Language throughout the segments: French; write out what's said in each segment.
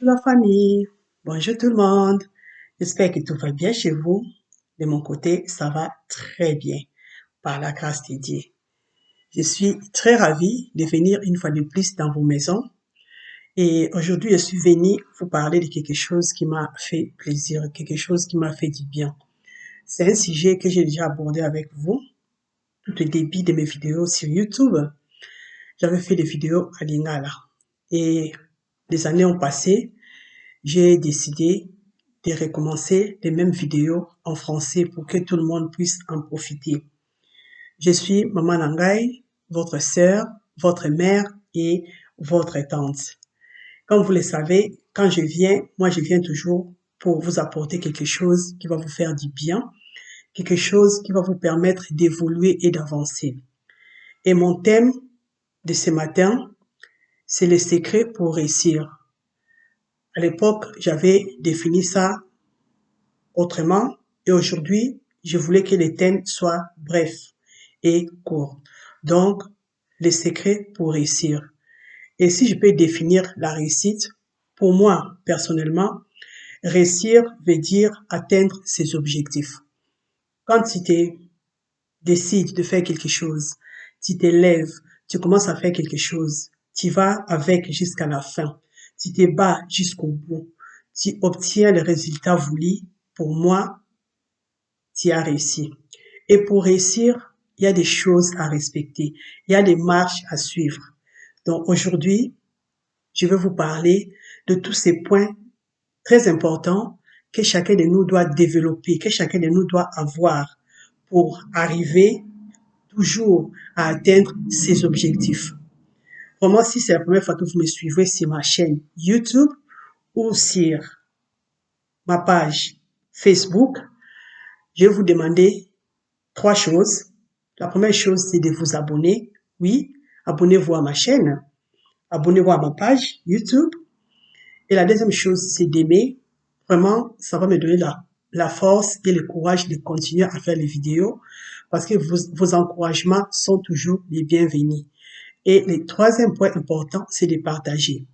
Bonjour la famille, bonjour tout le monde. J'espère que tout va bien chez vous. De mon côté, ça va très bien, par la grâce de Dieu. Je suis très ravie de venir une fois de plus dans vos maisons. Et aujourd'hui, je suis venue vous parler de quelque chose qui m'a fait plaisir, quelque chose qui m'a fait du bien. C'est un sujet que j'ai déjà abordé avec vous tout le début de mes vidéos sur YouTube. J'avais fait des vidéos à Lingala. Et les années ont passé. J'ai décidé de recommencer les mêmes vidéos en français pour que tout le monde puisse en profiter. Je suis Maman Nangai, votre sœur, votre mère et votre tante. Comme vous le savez, quand je viens, moi je viens toujours pour vous apporter quelque chose qui va vous faire du bien, quelque chose qui va vous permettre d'évoluer et d'avancer. Et mon thème de ce matin, c'est le secret pour réussir. À l'époque, j'avais défini ça autrement et aujourd'hui, je voulais que les thèmes soient brefs et courts. Donc, les secrets pour réussir. Et si je peux définir la réussite, pour moi, personnellement, réussir veut dire atteindre ses objectifs. Quand tu décides de faire quelque chose, tu t'élèves, tu commences à faire quelque chose, tu vas avec jusqu'à la fin, tu te bats jusqu'au bout, tu obtiens le résultat voulu, pour moi, tu as réussi. Et pour réussir, il y a des choses à respecter, il y a des marches à suivre. Donc aujourd'hui, je vais vous parler de tous ces points très importants que chacun de nous doit développer, que chacun de nous doit avoir pour arriver toujours à atteindre ses objectifs. Vraiment, si c'est la première fois que vous me suivez sur ma chaîne YouTube ou sur ma page Facebook, je vais vous demander 3 choses. La première chose, c'est de vous abonner. Oui, abonnez-vous à ma chaîne. Abonnez-vous à ma page YouTube. Et la deuxième chose, c'est d'aimer. Vraiment, ça va me donner la force et le courage de continuer à faire les vidéos parce que vos encouragements sont toujours les bienvenus. Et le troisième point important, c'est de partager.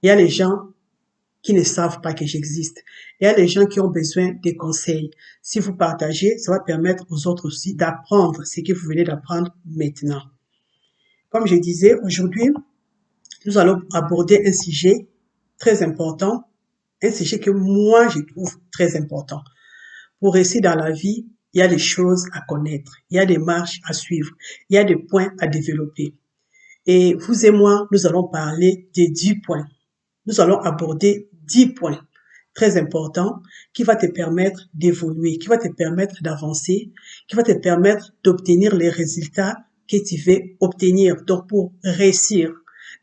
Il y a les gens qui ne savent pas que j'existe. Il y a les gens qui ont besoin de conseils. Si vous partagez, ça va permettre aux autres aussi d'apprendre ce que vous venez d'apprendre maintenant. Comme je disais, aujourd'hui, nous allons aborder un sujet très important, un sujet que moi, je trouve très important. Pour réussir dans la vie, il y a des choses à connaître, il y a des marches à suivre, il y a des points à développer. Et vous et moi, nous allons parler des 10 points. Nous allons aborder 10 points très importants qui vont te permettre d'évoluer, qui vont te permettre d'avancer, qui vont te permettre d'obtenir les résultats que tu veux obtenir, donc pour réussir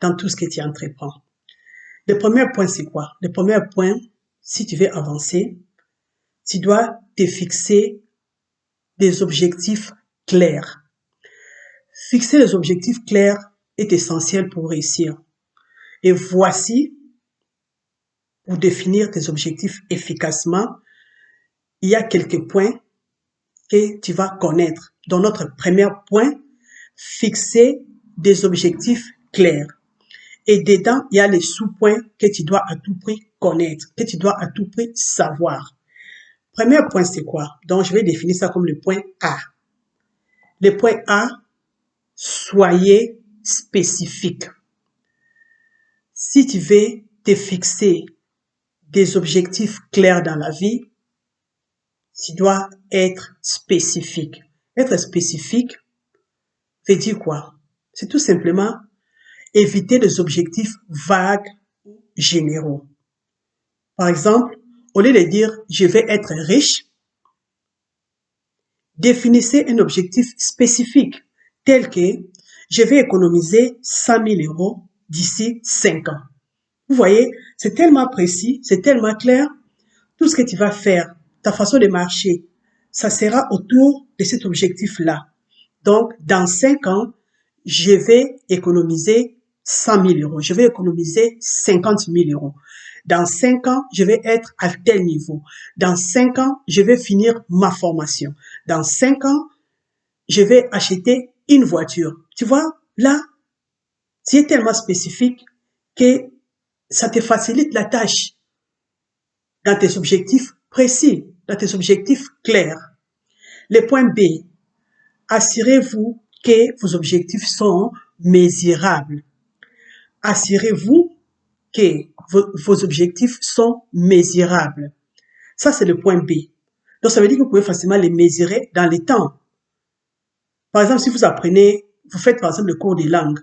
dans tout ce que tu entreprends. Le premier point, c'est quoi? Le premier point, si tu veux avancer, tu dois te fixer des objectifs clairs. Fixer les objectifs clairs est essentiel pour réussir. Et voici, pour définir tes objectifs efficacement, il y a quelques points que tu vas connaître. Dans notre premier point, fixer des objectifs clairs. Et dedans, il y a les sous-points que tu dois à tout prix connaître, que tu dois à tout prix savoir. Premier point, c'est quoi? Donc, je vais définir ça comme le point A. Le point A, soyez spécifique. Si tu veux te fixer des objectifs clairs dans la vie, tu dois être spécifique. Être spécifique veut dire quoi? C'est tout simplement éviter des objectifs vagues ou généraux. Par exemple, au lieu de dire « je vais être riche », définissez un objectif spécifique tel que « je vais économiser 100 000 euros d'ici 5 ans ». Vous voyez, c'est tellement précis, c'est tellement clair. Tout ce que tu vas faire, ta façon de marcher, ça sera autour de cet objectif-là. Donc, dans 5 ans, je vais économiser 100 000 euros. Je vais économiser 50 000 euros. Dans 5 ans, je vais être à tel niveau. Dans 5 ans, je vais finir ma formation. Dans 5 ans, je vais acheter une voiture. Tu vois, là, c'est tellement spécifique que ça te facilite la tâche dans tes objectifs précis, dans tes objectifs clairs. Le point B, assurez-vous que vos objectifs sont mesurables. Assurez-vous que vos objectifs sont mesurables. Ça, c'est le point B. Donc, ça veut dire que vous pouvez facilement les mesurer dans le temps. Par exemple, si vous apprenez, vous faites par exemple le cours des langues.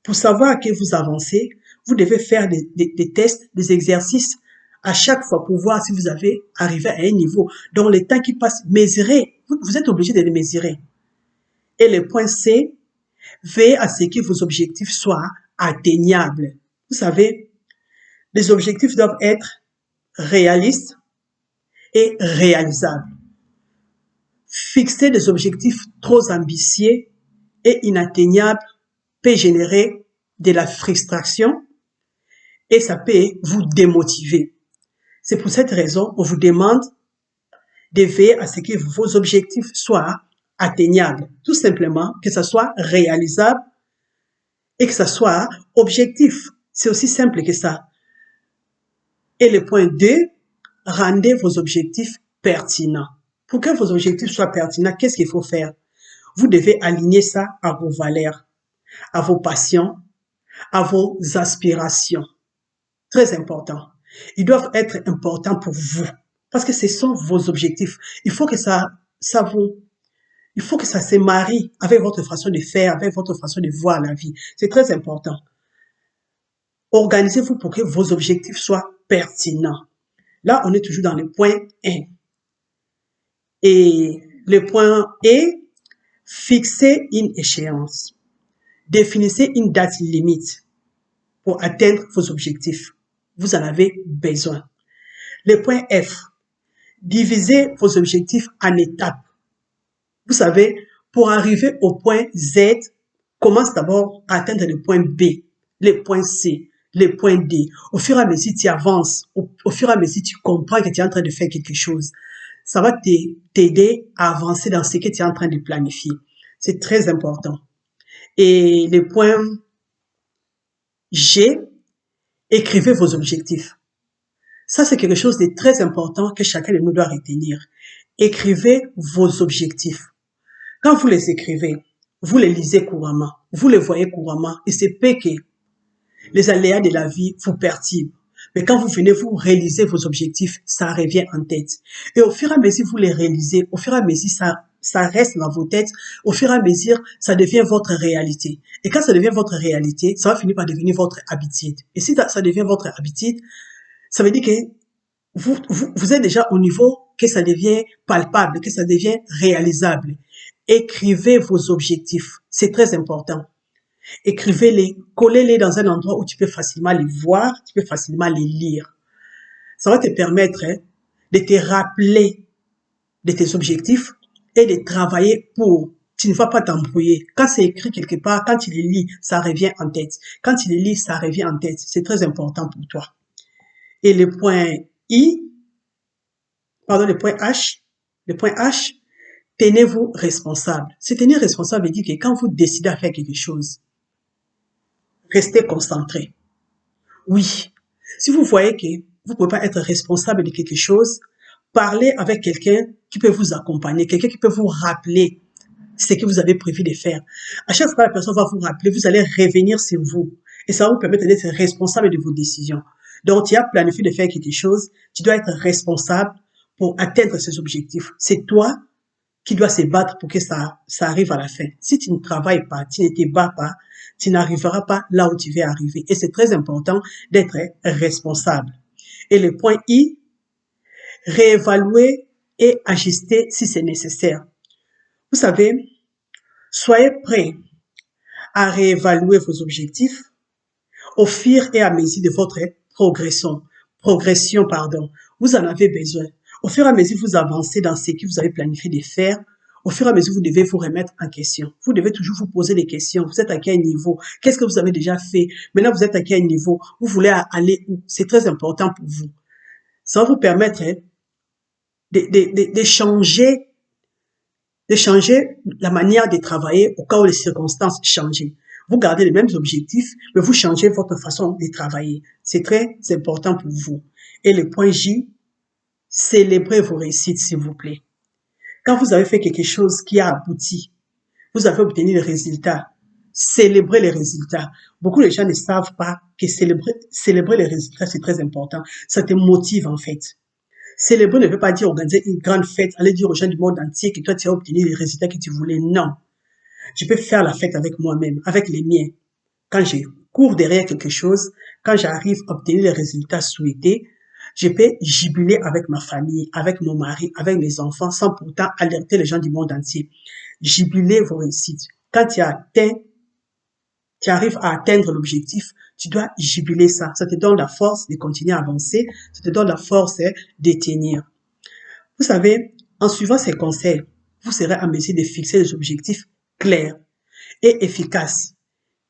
Pour savoir que vous avancez, vous devez faire des tests, des exercices à chaque fois pour voir si vous avez arrivé à un niveau. Donc, le temps qui passe, mesurer, vous êtes obligé de les mesurer. Et le point C, veillez à ce que vos objectifs soient atteignables. Vous savez, les objectifs doivent être réalistes et réalisables. Fixer des objectifs trop ambitieux et inatteignables peut générer de la frustration et ça peut vous démotiver. C'est pour cette raison qu'on vous demande de veiller à ce que vos objectifs soient atteignables. Tout simplement, que ça soit réalisable et que ça soit objectif. C'est aussi simple que ça. Et le point 2, rendez vos objectifs pertinents. Pour que vos objectifs soient pertinents, qu'est-ce qu'il faut faire? Vous devez aligner ça à vos valeurs, à vos passions, à vos aspirations. Très important. Ils doivent être importants pour vous parce que ce sont vos objectifs. Il faut que ça se marie avec votre façon de faire, avec votre façon de voir la vie. C'est très important. Organisez-vous pour que vos objectifs soient pertinents. Là, on est toujours dans le point 1. Et le point est, fixez une échéance. Définissez une date limite pour atteindre vos objectifs. Vous en avez besoin. Le point F, divisez vos objectifs en étapes. Vous savez, pour arriver au point Z, commence d'abord à atteindre le point B, le point C, le point D. Au fur et à mesure, tu avances. Au fur et à mesure, tu comprends que tu es en train de faire quelque chose. Ça va t'aider à avancer dans ce que tu es en train de planifier. C'est très important. Et le point G, écrivez vos objectifs. Ça, c'est quelque chose de très important que chacun de nous doit retenir. Écrivez vos objectifs. Quand vous les écrivez, vous les lisez couramment, vous les voyez couramment, et c'est peut que les aléas de la vie vous perturbent. Mais quand vous venez, vous réalisez vos objectifs, ça revient en tête. Et au fur et à mesure, vous les réalisez, au fur et à mesure, ça reste dans vos têtes, au fur et à mesure, ça devient votre réalité. Et quand ça devient votre réalité, ça va finir par devenir votre habitude. Et si ça devient votre habitude, ça veut dire que vous êtes déjà au niveau que ça devient palpable, que ça devient réalisable. Écrivez vos objectifs. C'est très important. Écrivez-les, collez-les dans un endroit où tu peux facilement les voir, tu peux facilement les lire. Ça va te permettre de te rappeler de tes objectifs et de travailler pour. Tu ne vas pas t'embrouiller. Quand c'est écrit quelque part, quand tu les lis, ça revient en tête. Quand tu les lis, ça revient en tête. C'est très important pour toi. Et le point le point H, tenez-vous responsable. Se tenir responsable veut dire que quand vous décidez à faire quelque chose, restez concentré. Oui. Si vous voyez que vous ne pouvez pas être responsable de quelque chose, parlez avec quelqu'un qui peut vous accompagner, quelqu'un qui peut vous rappeler ce que vous avez prévu de faire. À chaque fois que la personne va vous rappeler, vous allez revenir sur vous. Et ça va vous permettre d'être responsable de vos décisions. Donc, tu as planifié de faire quelque chose, tu dois être responsable pour atteindre ces objectifs. C'est toi qui dois se battre pour que ça arrive à la fin. Si tu ne travailles pas, tu ne te bats pas, tu n'arriveras pas là où tu veux arriver. Et c'est très important d'être responsable. Et le point I, réévaluer et ajuster si c'est nécessaire. Vous savez, soyez prêts à réévaluer vos objectifs au fur et à mesure de votre progression. Vous en avez besoin. Au fur et à mesure vous avancez dans ce que vous avez planifié de faire, au fur et à mesure vous devez vous remettre en question. Vous devez toujours vous poser des questions. Vous êtes à quel niveau? Qu'est-ce que vous avez déjà fait? Maintenant vous êtes à quel niveau? Vous voulez aller où? C'est très important pour vous. Ça va vous permettre de changer la manière de travailler au cas où les circonstances changent. Vous gardez les mêmes objectifs, mais vous changez votre façon de travailler. C'est très important pour vous. Et le point J, célébrez vos réussites, s'il vous plaît. Quand vous avez fait quelque chose qui a abouti, vous avez obtenu les résultats, célébrez les résultats. Beaucoup de gens ne savent pas que célébrer les résultats, c'est très important. Ça te motive en fait. Célébrer ne veut pas dire organiser une grande fête, aller dire aux gens du monde entier que toi tu as obtenu les résultats que tu voulais. Non. Je peux faire la fête avec moi-même, avec les miens. Quand je cours derrière quelque chose, quand j'arrive à obtenir les résultats souhaités, je peux jubiler avec ma famille, avec mon mari, avec mes enfants, sans pourtant alerter les gens du monde entier. Jubiler vos réussites. Quand tu arrives à atteindre l'objectif, tu dois jubiler ça. Ça te donne la force de continuer à avancer, ça te donne la force de tenir. Vous savez, en suivant ces conseils, vous serez en mesure de fixer des objectifs clairs et efficaces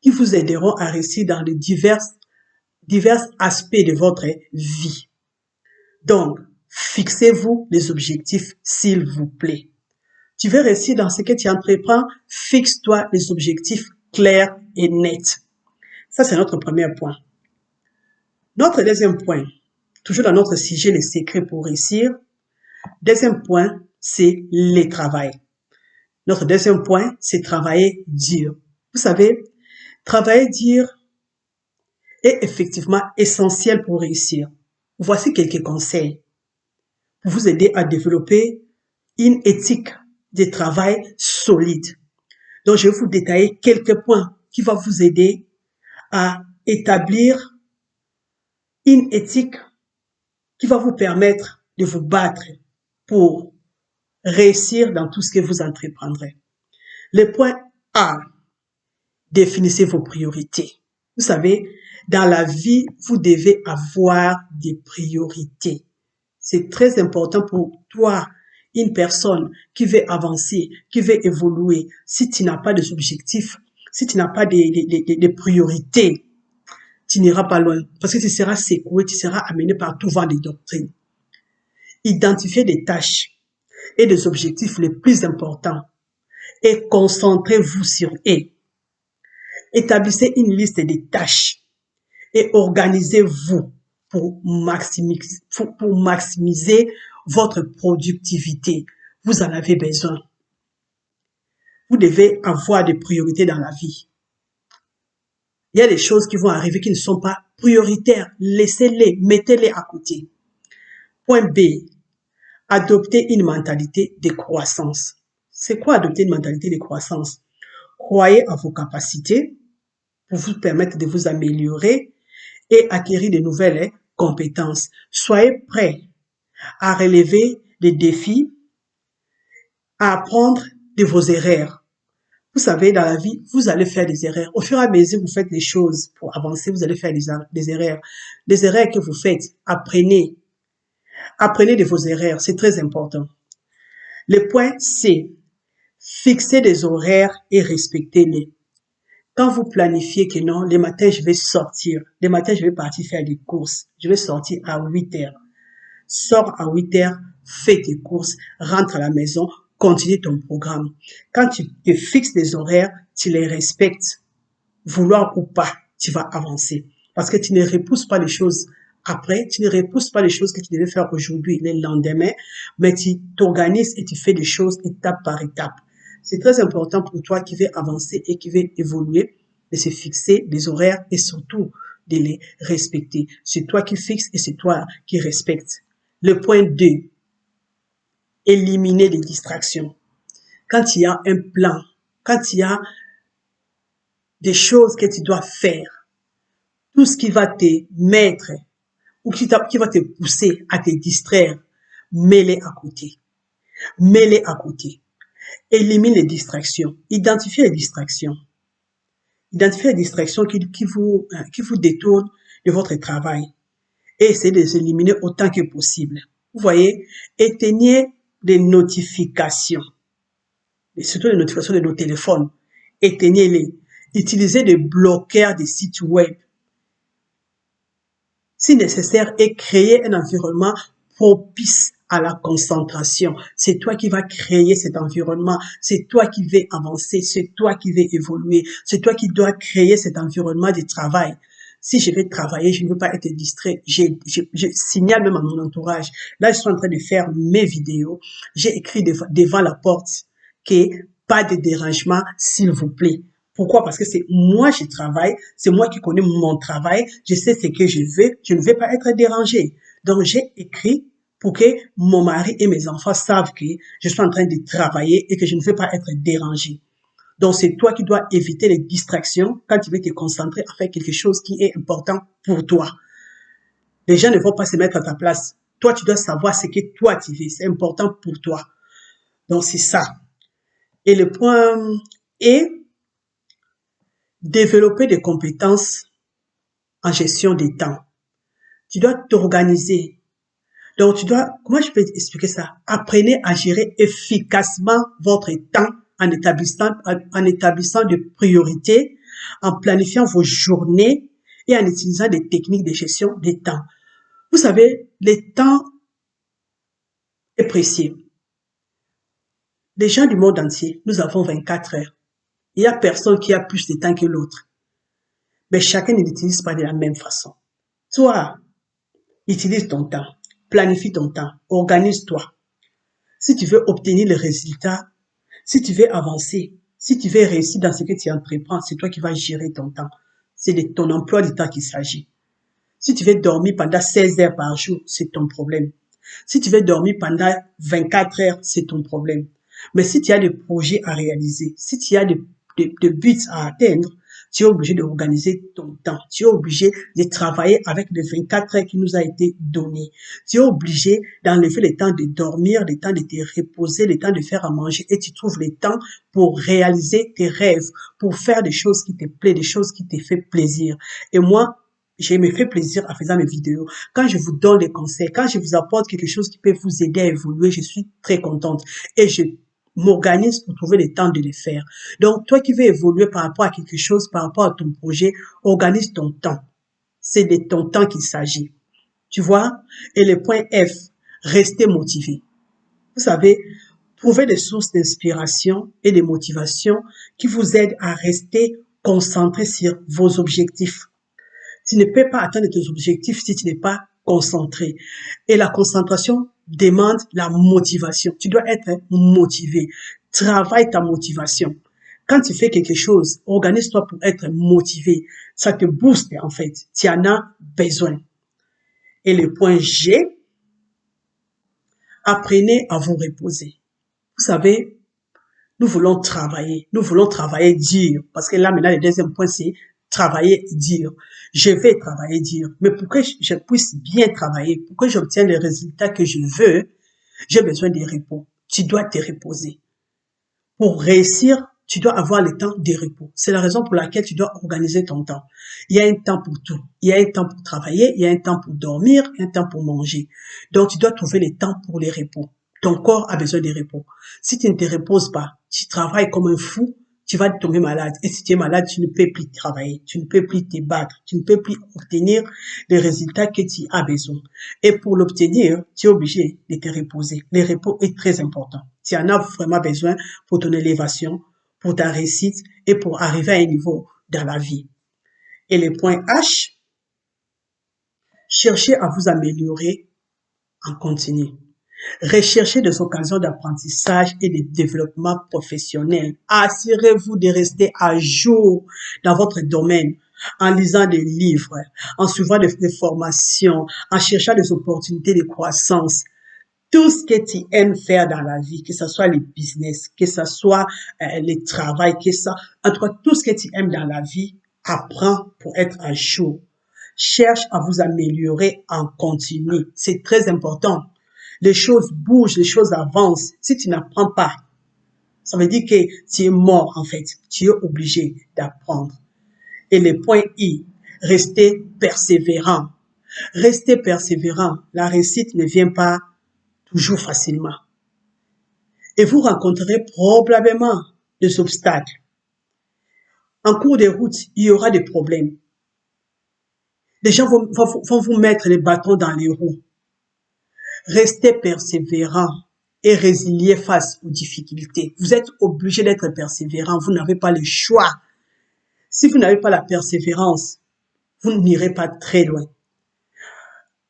qui vous aideront à réussir dans les divers aspects de votre vie. Donc, fixez-vous les objectifs, s'il vous plaît. Tu veux réussir dans ce que tu entreprends, fixe-toi les objectifs clairs et nets. Ça, c'est notre premier point. Notre deuxième point, toujours dans notre sujet, les secrets pour réussir. Deuxième point, c'est le travail. Notre deuxième point, c'est travailler dur. Vous savez, travailler dur est effectivement essentiel pour réussir. Voici quelques conseils pour vous aider à développer une éthique de travail solide. Donc, je vais vous détailler quelques points qui vont vous aider à établir une éthique qui va vous permettre de vous battre pour réussir dans tout ce que vous entreprendrez. Le point A, définissez vos priorités. Vous savez, dans la vie, vous devez avoir des priorités. C'est très important pour toi, une personne qui veut avancer, qui veut évoluer. Si tu n'as pas des objectifs, si tu n'as pas des priorités, tu n'iras pas loin parce que tu seras secoué, tu seras amené par tout vent des doctrines. Identifiez des tâches et des objectifs les plus importants et concentrez-vous sur eux. Établissez une liste des tâches et organisez-vous pour maximiser votre productivité. Vous en avez besoin. Vous devez avoir des priorités dans la vie. Il y a des choses qui vont arriver qui ne sont pas prioritaires. Laissez-les, mettez-les à côté. Point B. Adoptez une mentalité de croissance. C'est quoi adopter une mentalité de croissance? Croyez en vos capacités pour vous permettre de vous améliorer et acquérir de nouvelles compétences. Soyez prêts à relever des défis, à apprendre de vos erreurs. Vous savez, dans la vie, vous allez faire des erreurs. Au fur et à mesure que vous faites des choses pour avancer, vous allez faire des erreurs. Les erreurs que vous faites, apprenez. Apprenez de vos erreurs, c'est très important. Le point C, fixez des horaires et respectez-les. Quand vous planifiez que non, les matins je vais sortir, les matins je vais partir faire des courses, je vais sortir à 8 heures. Sors à 8 heures, fais tes courses, rentre à la maison, continue ton programme. Quand tu te fixes des horaires, tu les respectes. Vouloir ou pas, tu vas avancer. Parce que tu ne repousses pas les choses après, tu ne repousses pas les choses que tu devais faire aujourd'hui, le lendemain, mais tu t'organises et tu fais les choses étape par étape. C'est très important pour toi qui veux avancer et qui veut évoluer de se fixer des horaires et surtout de les respecter. C'est toi qui fixes et c'est toi qui respectes. Le point 2, éliminer les distractions. Quand il y a un plan, quand il y a des choses que tu dois faire, tout ce qui va te mettre ou qui va te pousser à te distraire, mets-les à côté. Mets-les à côté. Élimine les distractions. Identifiez les distractions. Identifiez les distractions qui vous détournent de votre travail et essayez de les éliminer autant que possible. Vous voyez, éteignez les notifications, et surtout les notifications de nos téléphones. Éteignez-les. Utilisez des bloqueurs des sites web. Si nécessaire, et créez un environnement propice à la concentration. C'est toi qui vas créer cet environnement. C'est toi qui vas avancer. C'est toi qui vas évoluer. C'est toi qui dois créer cet environnement de travail. Si je vais travailler, je ne veux pas être distrait. Je signale même à mon entourage. Là, je suis en train de faire mes vidéos. J'ai écrit devant la porte que pas de dérangement, s'il vous plaît. Pourquoi? Parce que c'est moi qui travaille, c'est moi qui connais mon travail, je sais ce que je veux, je ne vais pas être dérangé. Donc, j'ai écrit pour que mon mari et mes enfants savent que je suis en train de travailler et que je ne veux pas être dérangé. Donc, c'est toi qui dois éviter les distractions quand tu veux te concentrer à faire quelque chose qui est important pour toi. Les gens ne vont pas se mettre à ta place. Toi, tu dois savoir ce que toi tu veux. C'est important pour toi. Donc, c'est ça. Et le point est développer des compétences en gestion des temps. Tu dois t'organiser. Donc, comment je peux expliquer ça? Apprenez à gérer efficacement votre temps en établissant des priorités, en planifiant vos journées et en utilisant des techniques de gestion des temps. Vous savez, le temps est précieux. Les gens du monde entier, nous avons 24 heures. Il n'y a personne qui a plus de temps que l'autre. Mais chacun ne l'utilise pas de la même façon. Toi, utilise ton temps, planifie ton temps, organise-toi. Si tu veux obtenir le résultat, si tu veux avancer, si tu veux réussir dans ce que tu entreprends, c'est toi qui vas gérer ton temps. C'est de ton emploi du temps qu'il s'agit. Si tu veux dormir pendant 16 heures par jour, c'est ton problème. Si tu veux dormir pendant 24 heures, c'est ton problème. Mais si tu as des projets à réaliser, si tu as des buts à atteindre, tu es obligé d'organiser ton temps. Tu es obligé de travailler avec les 24 heures qui nous a été données. Tu es obligé d'enlever le temps de dormir, le temps de te reposer, le temps de faire à manger et tu trouves le temps pour réaliser tes rêves, pour faire des choses qui te plaisent, des choses qui te font plaisir. Et moi, je me fais plaisir en faisant mes vidéos. Quand je vous donne des conseils, quand je vous apporte quelque chose qui peut vous aider à évoluer, je suis très contente. Et je m'organise pour trouver le temps de le faire. Donc, toi qui veux évoluer par rapport à quelque chose, par rapport à ton projet, organise ton temps. C'est de ton temps qu'il s'agit. Tu vois? Et le point F, rester motivé. Vous savez, trouver des sources d'inspiration et de motivation qui vous aident à rester concentré sur vos objectifs. Tu ne peux pas atteindre tes objectifs si tu n'es pas concentré. Et la concentration demande la motivation. Tu dois être motivé. Travaille ta motivation. Quand tu fais quelque chose, organise-toi pour être motivé. Ça te booste en fait. Tu en as besoin. Et le point G, apprenez à vous reposer. Vous savez, nous voulons travailler dur. Parce que là, maintenant, le deuxième point, c'est travailler dur. Je vais travailler dur. Mais pour que je puisse bien travailler, pour que j'obtienne les résultats que je veux, j'ai besoin de repos. Tu dois te reposer. Pour réussir, tu dois avoir le temps de repos. C'est la raison pour laquelle tu dois organiser ton temps. Il y a un temps pour tout. Il y a un temps pour travailler, il y a un temps pour dormir, un temps pour manger. Donc, tu dois trouver le temps pour les repos. Ton corps a besoin de repos. Si tu ne te reposes pas, tu travailles comme un fou, tu vas tomber malade. Et si tu es malade, tu ne peux plus travailler, tu ne peux plus te battre, tu ne peux plus obtenir les résultats que tu as besoin. Et pour l'obtenir, tu es obligé de te reposer. Le repos est très important. Tu en as vraiment besoin pour ton élévation, pour ta réussite et pour arriver à un niveau dans la vie. Et le point H, cherchez à vous améliorer en continu. Recherchez des occasions d'apprentissage et de développement professionnel. Assurez-vous de rester à jour dans votre domaine en lisant des livres, en suivant des formations, en cherchant des opportunités de croissance. Tout ce que tu aimes faire dans la vie, que ce soit le business, que ce soit le travail, en tout cas, tout ce que tu aimes dans la vie, apprends pour être à jour. Cherche à vous améliorer en continu. C'est très important. Les choses bougent, les choses avancent. Si tu n'apprends pas, ça veut dire que tu es mort en fait. Tu es obligé d'apprendre. Et le point I, rester persévérant. Rester persévérant. La réussite ne vient pas toujours facilement. Et vous rencontrerez probablement des obstacles. En cours de route, il y aura des problèmes. Les gens vont vous mettre les bâtons dans les roues. Restez persévérant et résilient face aux difficultés. Vous êtes obligé d'être persévérant. Vous n'avez pas le choix. Si vous n'avez pas la persévérance, vous n'irez pas très loin.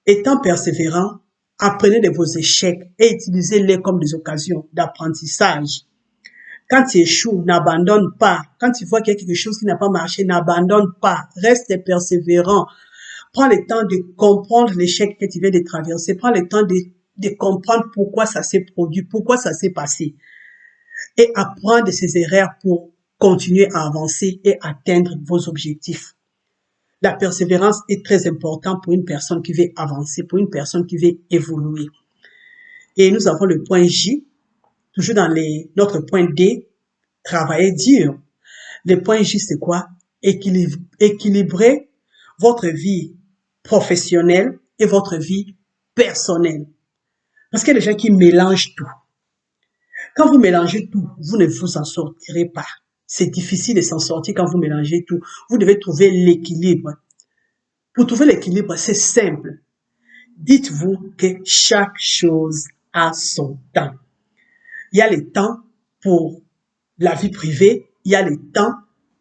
Étant persévérant, apprenez de vos échecs et utilisez-les comme des occasions d'apprentissage. Quand tu échoues, n'abandonne pas. Quand tu vois qu'il y a quelque chose qui n'a pas marché, n'abandonne pas. Reste persévérant. Prends le temps de comprendre l'échec que tu viens de traverser. Prends le temps de comprendre pourquoi ça s'est produit, pourquoi ça s'est passé. Et apprends de ces erreurs pour continuer à avancer et atteindre vos objectifs. La persévérance est très importante pour une personne qui veut avancer, pour une personne qui veut évoluer. Et nous avons le point J, toujours dans notre point D, travailler dur. Le point J, c'est quoi? Équilibrer votre vie professionnelle et votre vie personnelle. Parce qu'il y a des gens qui mélangent tout. Quand vous mélangez tout, vous ne vous en sortirez pas. C'est difficile de s'en sortir quand vous mélangez tout. Vous devez trouver l'équilibre. Pour trouver l'équilibre, c'est simple. Dites-vous que chaque chose a son temps. Il y a le temps pour la vie privée, il y a le temps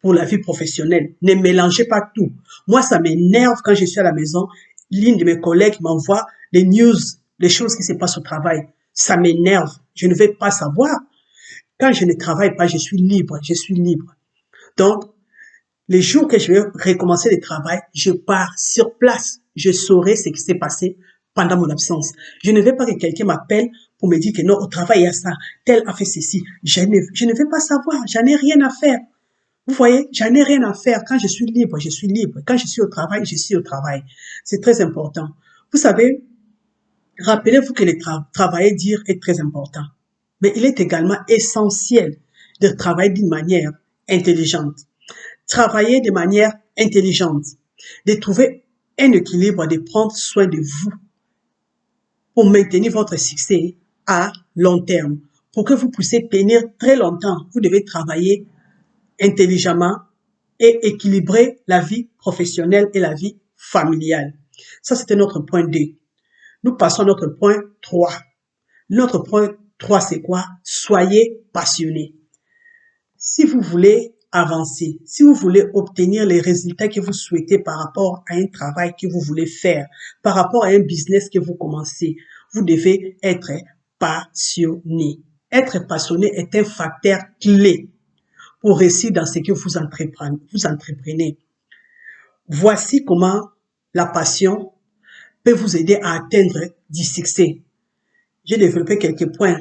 pour la vie professionnelle. Ne mélangez pas tout. Moi, ça m'énerve quand je suis à la maison. L'une de mes collègues m'envoie les news, les choses qui se passent au travail. Ça m'énerve. Je ne vais pas savoir. Quand je ne travaille pas, je suis libre. Je suis libre. Donc, les jours que je vais recommencer le travail, je pars sur place. Je saurai ce qui s'est passé pendant mon absence. Je ne vais pas que quelqu'un m'appelle pour me dire que non, au travail, il y a ça. Tel a fait ceci. Je ne vais pas savoir. J'en ai rien à faire. Vous voyez, j'en ai rien à faire. Quand je suis libre, je suis libre. Quand je suis au travail, je suis au travail. C'est très important. Vous savez, rappelez-vous que le travailler dire est très important. Mais il est également essentiel de travailler d'une manière intelligente. Travailler de manière intelligente, de trouver un équilibre, de prendre soin de vous pour maintenir votre succès à long terme. Pour que vous puissiez tenir très longtemps, vous devez travailler intelligemment et équilibrer la vie professionnelle et la vie familiale. Ça, c'était notre point 2. Nous passons à notre point 3. Notre point 3, c'est quoi? Soyez passionnés. Si vous voulez avancer, si vous voulez obtenir les résultats que vous souhaitez par rapport à un travail que vous voulez faire, par rapport à un business que vous commencez, vous devez être passionné. Être passionné est un facteur clé pour réussir dans ce que vous entreprenez. Voici comment la passion peut vous aider à atteindre du succès. J'ai développé quelques points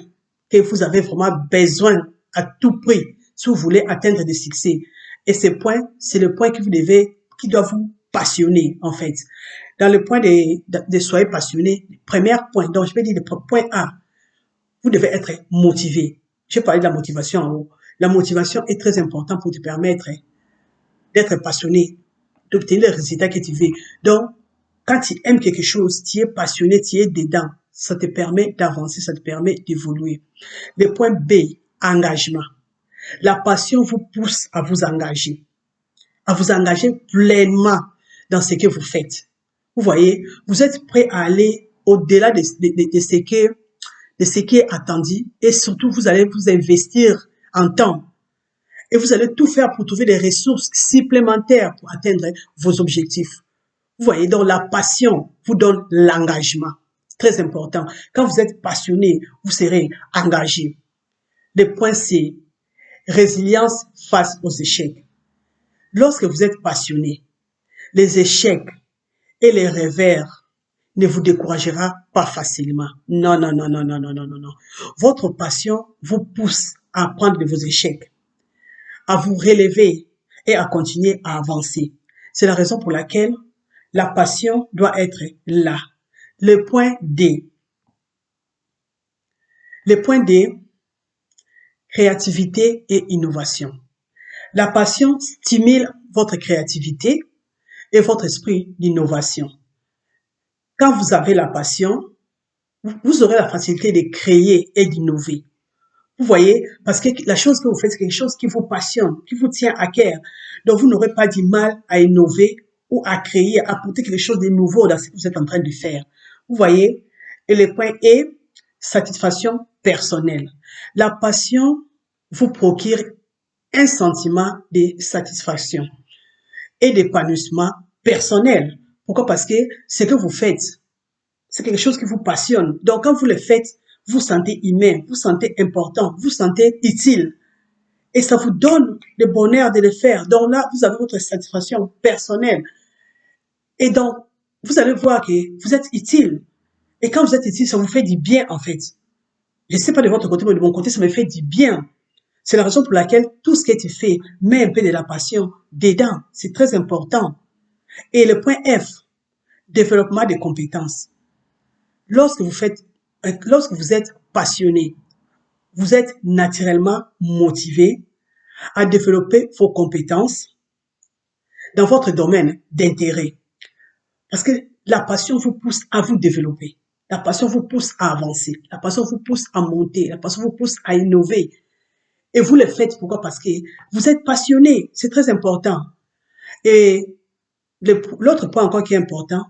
que vous avez vraiment besoin à tout prix si vous voulez atteindre des succès. Et ces points, c'est le point qui doit vous passionner, en fait. Dans le point de soyez passionné, premier point, donc je vais dire le point A, vous devez être motivé. J'ai parlé de la motivation en haut. La motivation est très importante pour te permettre d'être passionné, d'obtenir les résultats que tu veux. Donc, quand tu aimes quelque chose, tu es passionné, tu es dedans, ça te permet d'avancer, ça te permet d'évoluer. Le point B, engagement. La passion vous pousse à vous engager pleinement dans ce que vous faites. Vous voyez, vous êtes prêt à aller au-delà de ce qui est attendu et surtout vous allez vous investir en temps et vous allez tout faire pour trouver des ressources supplémentaires pour atteindre vos objectifs. Vous voyez, donc la passion vous donne l'engagement. C'est très important. Quand vous êtes passionné, vous serez engagé. Le point C, résilience face aux échecs. Lorsque vous êtes passionné, les échecs et les revers ne vous découragera pas facilement. Non, non, non, non, non, non, non, non, non. Votre passion vous pousse à apprendre de vos échecs, à vous relever et à continuer à avancer. C'est la raison pour laquelle la passion doit être là. Le point D. Le point D, créativité et innovation. La passion stimule votre créativité et votre esprit d'innovation. Quand vous avez la passion, vous aurez la facilité de créer et d'innover. Vous voyez, parce que la chose que vous faites, c'est quelque chose qui vous passionne, qui vous tient à cœur. Donc, vous n'aurez pas du mal à innover ou à créer, à apporter quelque chose de nouveau dans ce que vous êtes en train de faire. Vous voyez, Et le point est satisfaction personnelle. La passion vous procure un sentiment de satisfaction et d'épanouissement personnel. Pourquoi? Parce que ce que vous faites, c'est quelque chose qui vous passionne. Donc, quand vous le faites, vous vous sentez humain, vous vous sentez important, vous vous sentez utile. Et ça vous donne le bonheur de le faire. Donc là, vous avez votre satisfaction personnelle. Et donc, vous allez voir que vous êtes utile. Et quand vous êtes utile, ça vous fait du bien, en fait. Je ne sais pas de votre côté, mais de mon côté, ça me fait du bien. C'est la raison pour laquelle tout ce qui est fait met un peu de la passion dedans. C'est très important. Et le point F, développement des compétences. Lorsque vous êtes passionné, vous êtes naturellement motivé à développer vos compétences dans votre domaine d'intérêt. Parce que la passion vous pousse à vous développer. La passion vous pousse à avancer. La passion vous pousse à monter. La passion vous pousse à innover. Et vous le faites, pourquoi? Parce que vous êtes passionné. C'est très important. Et l'autre point encore qui est important,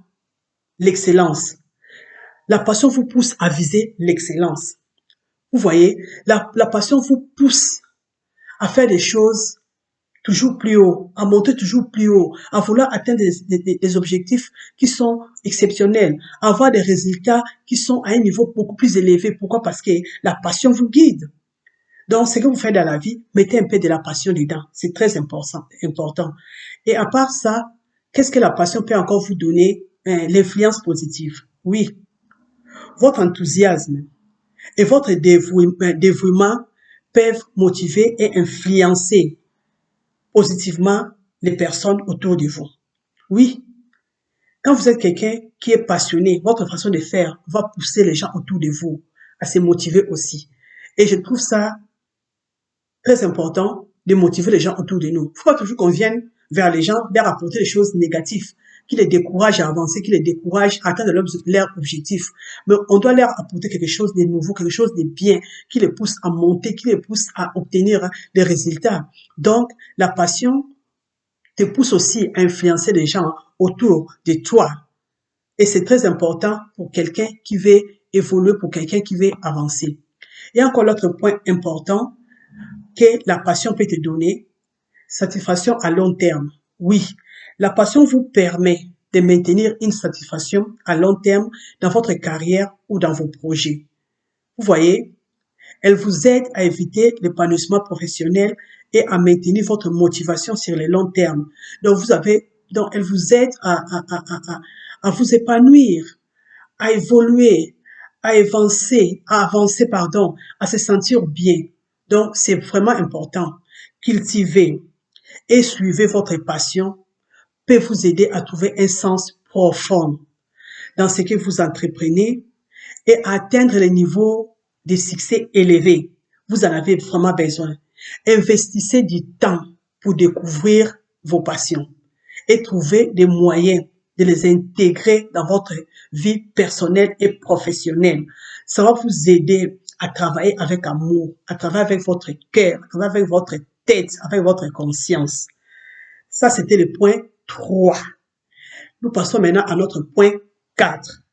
l'excellence. La passion vous pousse à viser l'excellence. Vous voyez, la passion vous pousse à faire des choses toujours plus haut, à monter toujours plus haut, à vouloir atteindre des objectifs qui sont exceptionnels, à avoir des résultats qui sont à un niveau beaucoup plus élevé. Pourquoi? Parce que la passion vous guide. Donc, ce que vous faites dans la vie, mettez un peu de la passion dedans. C'est très important. Et à part ça, qu'est-ce que la passion peut encore vous donner? L'influence positive. Oui, votre enthousiasme et votre dévouement peuvent motiver et influencer positivement les personnes autour de vous. Oui, quand vous êtes quelqu'un qui est passionné, votre façon de faire va pousser les gens autour de vous à se motiver aussi. Et je trouve ça très important de motiver les gens autour de nous. Il ne faut pas toujours qu'on vienne vers les gens, leur apporter des choses négatives, qui les découragent à avancer, qui les découragent à atteindre leur objectif. Mais on doit leur apporter quelque chose de nouveau, quelque chose de bien, qui les pousse à monter, qui les pousse à obtenir des résultats. Donc, la passion te pousse aussi à influencer les gens autour de toi. Et c'est très important pour quelqu'un qui veut évoluer, pour quelqu'un qui veut avancer. Et encore l'autre point important que la passion peut te donner, satisfaction à long terme. Oui, la passion vous permet de maintenir une satisfaction à long terme dans votre carrière ou dans vos projets. Vous voyez, elle vous aide à éviter l'épanouissement professionnel et à maintenir votre motivation sur le long terme. Donc elle vous aide à vous épanouir, à évoluer, à avancer, à se sentir bien. Donc, c'est vraiment important. Cultiver et suivre votre passion peut vous aider à trouver un sens profond dans ce que vous entreprenez et à atteindre les niveaux de succès élevés. Vous en avez vraiment besoin. Investissez du temps pour découvrir vos passions et trouver des moyens de les intégrer dans votre vie personnelle et professionnelle. Ça va vous aider à travailler avec amour, à travailler avec votre cœur, à travailler avec votre tête, avec votre conscience. Ça, c'était le point 3. Nous passons maintenant à notre point 4.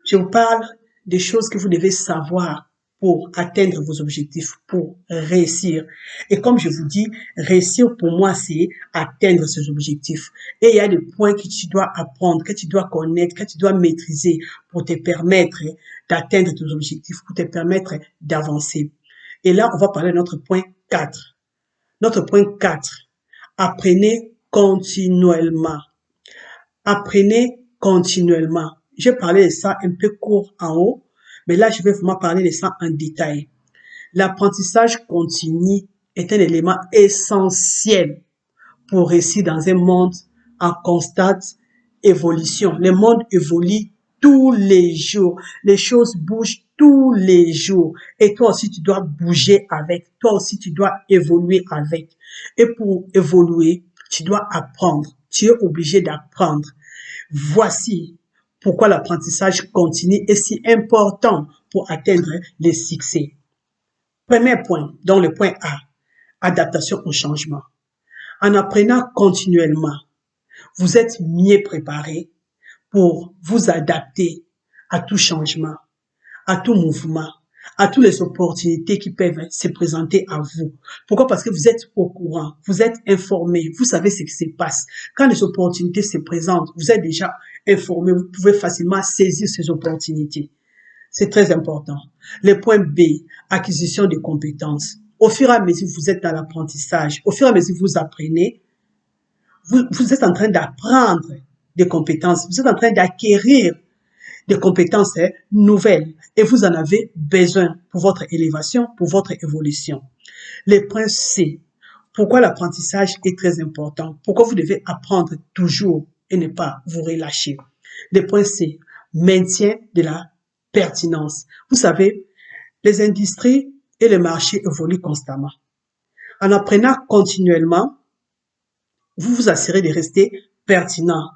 Je vous parle des choses que vous devez savoir pour atteindre vos objectifs, pour réussir. Et comme je vous dis, réussir pour moi, c'est atteindre ces objectifs. Et il y a des points que tu dois apprendre, que tu dois connaître, que tu dois maîtriser pour te permettre d'atteindre tes objectifs, pour te permettre d'avancer. Et là, on va parler de notre point 4. Notre point 4. Apprenez continuellement. Apprenez continuellement. J'ai parlé de ça un peu court en haut, mais là, je vais vraiment parler de ça en détail. L'apprentissage continu est un élément essentiel pour réussir dans un monde en constante évolution. Le monde évolue tous les jours. Les choses bougent tous les jours. Et toi aussi, tu dois bouger avec. Toi aussi, tu dois évoluer avec. Et pour évoluer, tu dois apprendre. Tu es obligé d'apprendre. Voici pourquoi l'apprentissage continu est si important pour atteindre les succès. Premier point, donc le point A, adaptation au changement. En apprenant continuellement, vous êtes mieux préparé pour vous adapter à tout changement, à tout mouvement, à toutes les opportunités qui peuvent se présenter à vous. Pourquoi? Parce que vous êtes au courant, vous êtes informé, vous savez ce qui se passe. Quand les opportunités se présentent, vous êtes déjà informé, vous pouvez facilement saisir ces opportunités. C'est très important. Le point B, acquisition de compétences. Au fur et à mesure que vous êtes dans l'apprentissage, au fur et à mesure que vous apprenez, vous êtes en train d'apprendre des compétences, vous êtes en train d'acquérir des compétences nouvelles et vous en avez besoin pour votre élévation, pour votre évolution. Le point C, pourquoi l'apprentissage est très important, pourquoi vous devez apprendre toujours et ne pas vous relâcher. Le point C, maintien de la pertinence. Vous savez, les industries et le marché évoluent constamment. En apprenant continuellement, vous vous assurez de rester pertinent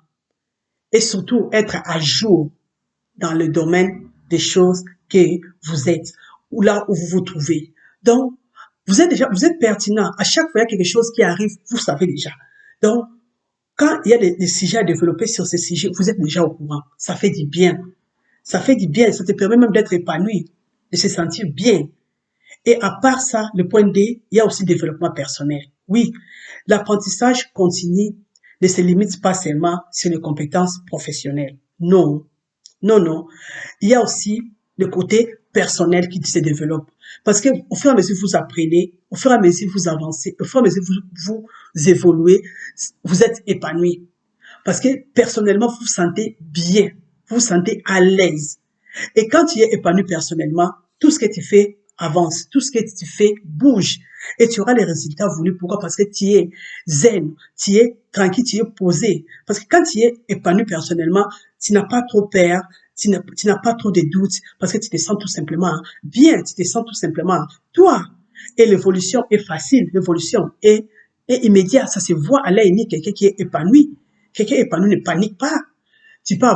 et surtout être à jour dans le domaine des choses que vous êtes ou là où vous vous trouvez. Donc, vous êtes pertinent. À chaque fois qu'il y a quelque chose qui arrive, vous savez déjà. Donc, quand il y a des sujets à développer sur ces sujets, vous êtes déjà au courant. Ça fait du bien. Ça fait du bien. Ça te permet même d'être épanoui, de se sentir bien. Et à part ça, le point D, il y a aussi le développement personnel. Oui, l'apprentissage continu ne se limite pas seulement sur les compétences professionnelles. Non, non, non. Il y a aussi le côté personnel qui se développe. Parce que au fur et à mesure que vous apprenez, au fur et à mesure que vous avancez, au fur et à mesure que vous évoluez, vous êtes épanoui. Parce que personnellement, vous vous sentez bien, vous vous sentez à l'aise. Et quand tu es épanoui personnellement, tout ce que tu fais avance, tout ce que tu fais bouge et tu auras les résultats voulus. Pourquoi? Parce que tu es zen, tu es tranquille, tu es posé. Parce que quand tu es épanoui personnellement, tu n'as pas trop peur, tu n'as pas trop de doutes parce que tu te sens tout simplement bien, tu te sens tout simplement toi. Et l'évolution est facile, l'évolution est immédiate, ça se voit à l'œil nu, quelqu'un qui est épanoui. Quelqu'un épanoui ne panique pas. Tu peux,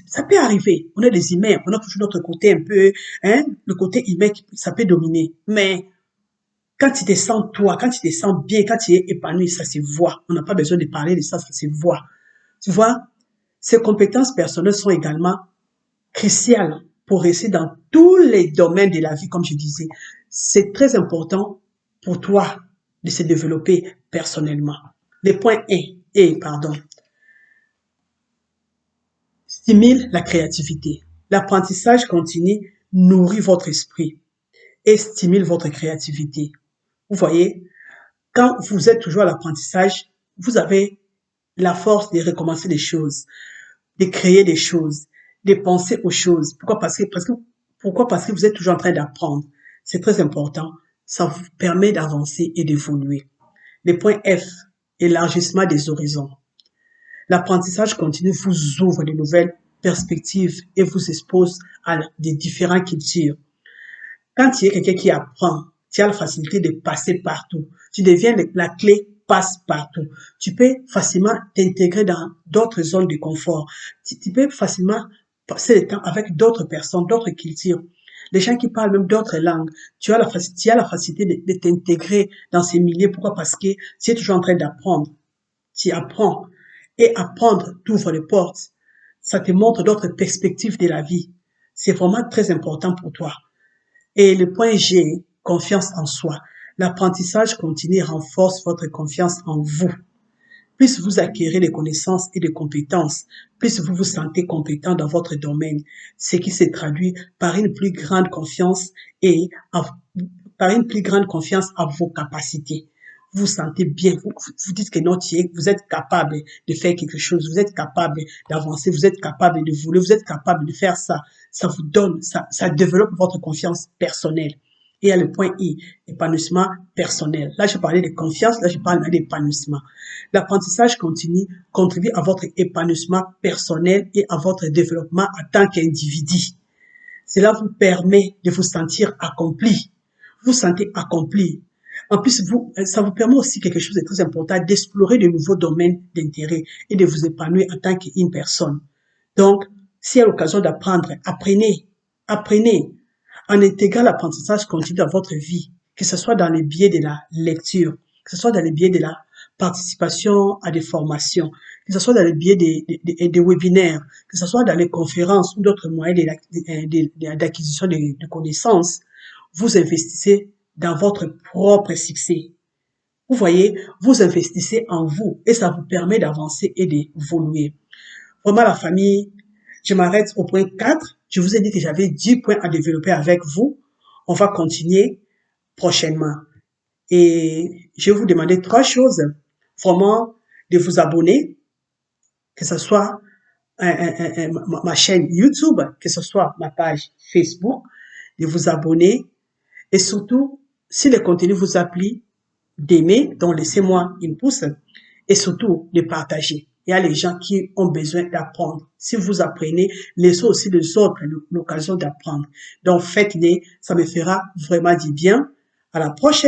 ça peut arriver. On est des humains, on a toujours notre côté un peu, le côté humain, ça peut dominer. Mais quand tu te sens toi, quand tu te sens bien, quand tu es épanoui, ça se voit. On n'a pas besoin de parler de ça, ça se voit. Tu vois, ces compétences personnelles sont également cruciales pour réussir dans tous les domaines de la vie, comme je disais. C'est très important pour toi de se développer personnellement. Le point pardon, stimule la créativité. L'apprentissage continu nourrit votre esprit et stimule votre créativité. Vous voyez, quand vous êtes toujours à l'apprentissage, vous avez la force de recommencer des choses, de créer des choses, de penser aux choses. Pourquoi? Parce que vous êtes toujours en train d'apprendre. C'est très important. Ça vous permet d'avancer et d'évoluer. Le point F, élargissement des horizons. L'apprentissage continu vous ouvre de nouvelles perspectives et vous expose à des différentes cultures. Quand tu es quelqu'un qui apprend, tu as la facilité de passer partout. Tu deviens la clé passe partout. Tu peux facilement t'intégrer dans d'autres zones de confort. Tu peux facilement passer le temps avec d'autres personnes, d'autres cultures. Les gens qui parlent même d'autres langues, tu as la facilité de t'intégrer dans ces milieux. Pourquoi? Parce que tu es toujours en train d'apprendre. Tu apprends. Et apprendre t'ouvre les portes. Ça te montre d'autres perspectives de la vie. C'est vraiment très important pour toi. Et le point G, confiance en soi. L'apprentissage continu renforce votre confiance en vous. Plus vous acquérez des connaissances et des compétences, plus vous vous sentez compétent dans votre domaine, ce qui se traduit par une plus grande confiance par une plus grande confiance à vos capacités. Vous vous sentez bien, vous dites que non, vous êtes capable de faire quelque chose, vous êtes capable d'avancer, vous êtes capable de voler, vous êtes capable de faire ça. Ça vous donne, ça développe votre confiance personnelle. Et il y a le point I, épanouissement personnel. Là, je parlais de confiance, là, je parle d'épanouissement. L'apprentissage continu contribue à votre épanouissement personnel et à votre développement en tant qu'individu. Cela vous permet de vous sentir accompli. Vous vous sentez accompli. En plus, ça vous permet aussi quelque chose de très important, d'explorer de nouveaux domaines d'intérêt et de vous épanouir en tant qu'une personne. Donc, s'il y a l'occasion d'apprendre, apprenez. En intégrant l'apprentissage continu dans votre vie, que ce soit dans le biais de la lecture, que ce soit dans le biais de la participation à des formations, que ce soit dans le biais des webinaires, que ce soit dans les conférences ou d'autres moyens d'acquisition de connaissances, vous investissez dans votre propre succès. Vous voyez, vous investissez en vous et ça vous permet d'avancer et d'évoluer. Vraiment, la famille, je m'arrête au point 4. Je vous ai dit que j'avais 10 points à développer avec vous. On va continuer prochainement. Et je vais vous demander 3 choses. Vraiment, de vous abonner, que ce soit ma chaîne YouTube, que ce soit ma page Facebook, de vous abonner et surtout, si le contenu vous a plu, d'aimer, donc laissez-moi une pouce et surtout de partager. Il y a les gens qui ont besoin d'apprendre. Si vous apprenez, laissez aussi les autres l'occasion d'apprendre. Donc faites-les, ça me fera vraiment du bien. À la prochaine.